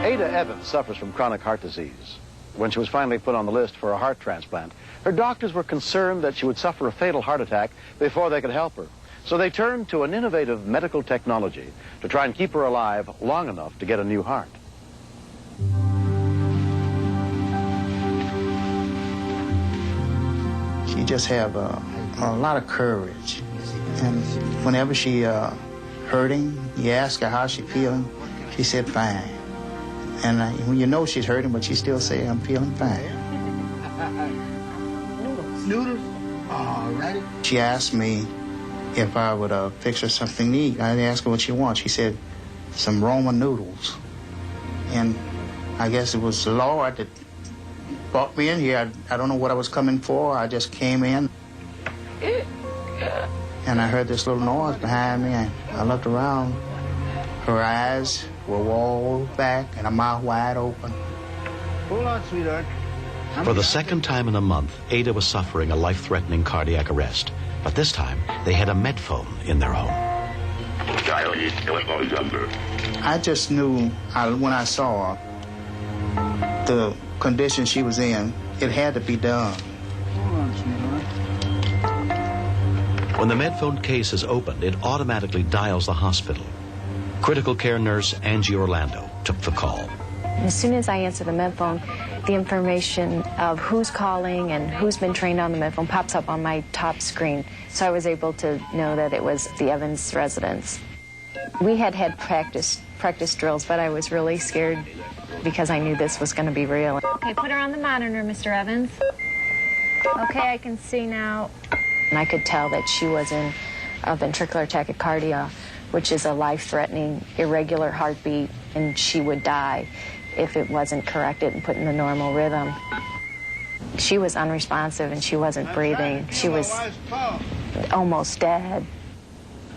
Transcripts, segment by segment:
Ada Evans suffers from chronic heart disease. When she was finally put on the list for a heart transplant, her doctors were concerned that she would suffer a fatal heart attack before they could help her. So they turned to an innovative medical technology to try and keep her alive long enough to get a new heart. She just have a lot of courage. And whenever she hurting, you ask her how she feeling, she said fine. And when you know she's hurting, but she still say, I'm feeling fine. Noodles? All righty. She asked me if I would fix her something to eat. I asked her what she wants. She said, some Roman noodles. And I guess it was the Lord that brought me in here. I don't know what I was coming for. I just came in. And I heard this little noise behind me, and I looked around. Her eyes were walled back and her mouth wide open. Hold on, sweetheart. For the second time in a month, Ada was suffering a life-threatening cardiac arrest. But this time, they had a med phone in their home. I just knew when I saw her, the condition she was in, it had to be done. Hold on, sweetheart. When the MedPhone case is opened, it automatically dials the hospital. Critical care nurse Angie Orlando took the call. As soon as I answer the MedPhone, the information of who's calling and who's been trained on the MedPhone pops up on my top screen. So I was able to know that it was the Evans residence. We had practice drills, but I was really scared because I knew this was going to be real. Okay, put her on the monitor, Mr. Evans. Okay, I can see now. And I could tell that she was in a ventricular tachycardia, which is a life-threatening, irregular heartbeat, and she would die if it wasn't corrected and put in the normal rhythm. She was unresponsive and she wasn't breathing. She was almost dead.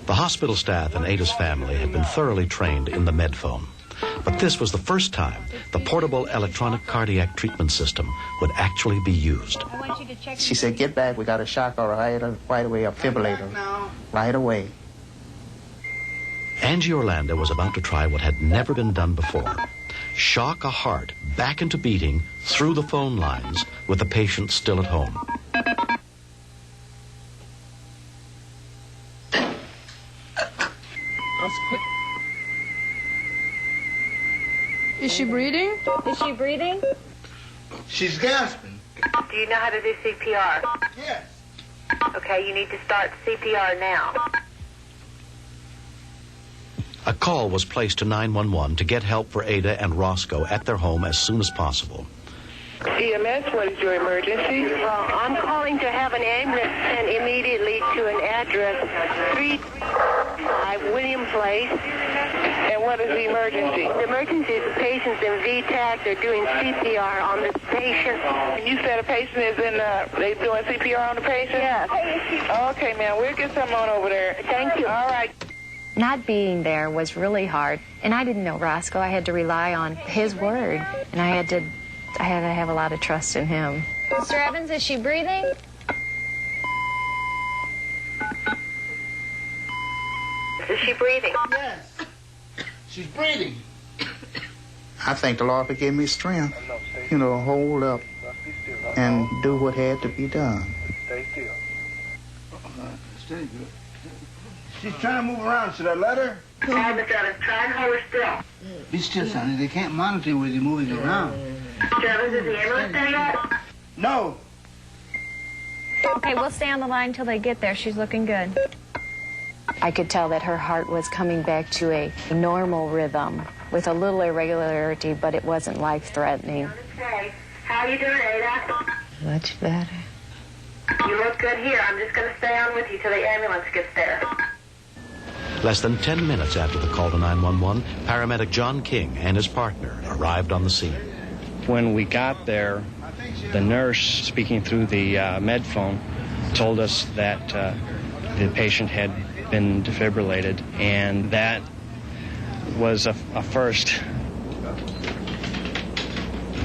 The hospital staff and Ada's family had been thoroughly trained in the MedPhone. But this was the first time the portable electronic cardiac treatment system would actually be used. I want you to check. She said, get back, we got a shock or right away, a defibrillator, right away. Angie Orlando was about to try what had never been done before. Shock a heart back into beating through the phone lines with the patient still at home. Is she breathing? Is she breathing? She's gasping. Do you know how to do CPR? Yes. Okay, you need to start CPR now. A call was placed to 911 to get help for Ada and Roscoe at their home as soon as possible. EMS, what is your emergency? I'm calling to have an ambulance sent immediately to an address, 335 William Place. And what is the emergency? The emergency is the patient's in VTAC. They're doing CPR on the patient. You said a patient is they doing CPR on the patient? Yes. Okay, ma'am, we'll get something on over there. Thank you. All right. Not being there was really hard, and I didn't know Roscoe. I had to rely on his word, and I had to have a lot of trust in him. Mr. Evans, is she breathing? Is she breathing? Yes. She's breathing. I thank the Lord for giving me strength, hold up and do what had to be done. Stay still. Stay good. She's trying to move around. Should I let her? All right, Mr. Evans, try and hold her still. Be still, Sonny. They can't monitor with you moving around. Mr. Evans, is the ambulance there yet? No. Okay, we'll stay on the line till they get there. She's looking good. I could tell that her heart was coming back to a normal rhythm with a little irregularity, but it wasn't life-threatening. How are you doing, Ada? Much better. You look good here. I'm just going to stay on with you till the ambulance gets there. Less than 10 minutes after the call to 911, paramedic John King and his partner arrived on the scene. When we got there, the nurse, speaking through the med phone, told us that the patient had been defibrillated, and that was a first.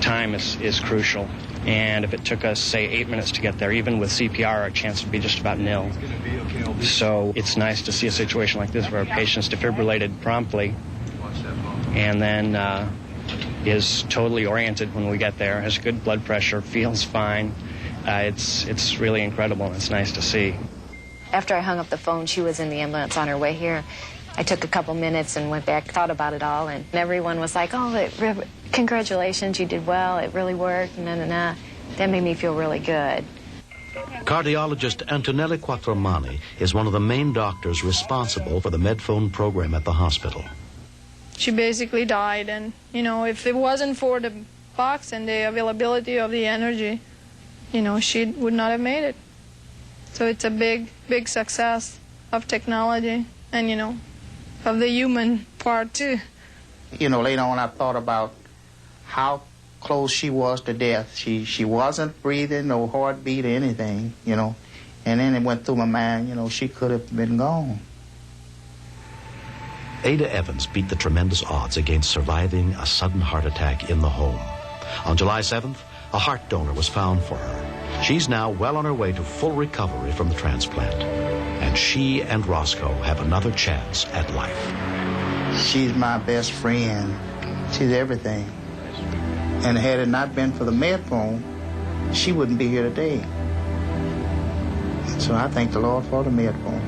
Time is crucial, and if it took us, say, 8 minutes to get there, even with CPR, our chance would be just about nil. So it's nice to see a situation like this where a patient's defibrillated promptly, and then is totally oriented when we get there, has good blood pressure, feels fine. It's really incredible, and it's nice to see. After I hung up the phone, she was in the ambulance on her way here. I took a couple minutes and went back, thought about it all, and everyone was like, oh, congratulations, you did well, it really worked, That made me feel really good. Cardiologist Antonella Quattromani is one of the main doctors responsible for the Medphone program at the hospital. She basically died, and, if it wasn't for the box and the availability of the energy, she would not have made it. So it's a big, big success of technology and, of the human part, too. Later on I thought about how close she was to death. She wasn't breathing, no heartbeat or anything, And then it went through my mind, she could have been gone. Ada Evans beat the tremendous odds against surviving a sudden heart attack in the home. On July 7th, a heart donor was found for her. She's now well on her way to full recovery from the transplant. And she and Roscoe have another chance at life. She's my best friend. She's everything. And had it not been for the Medphone, she wouldn't be here today. So I thank the Lord for the Medphone.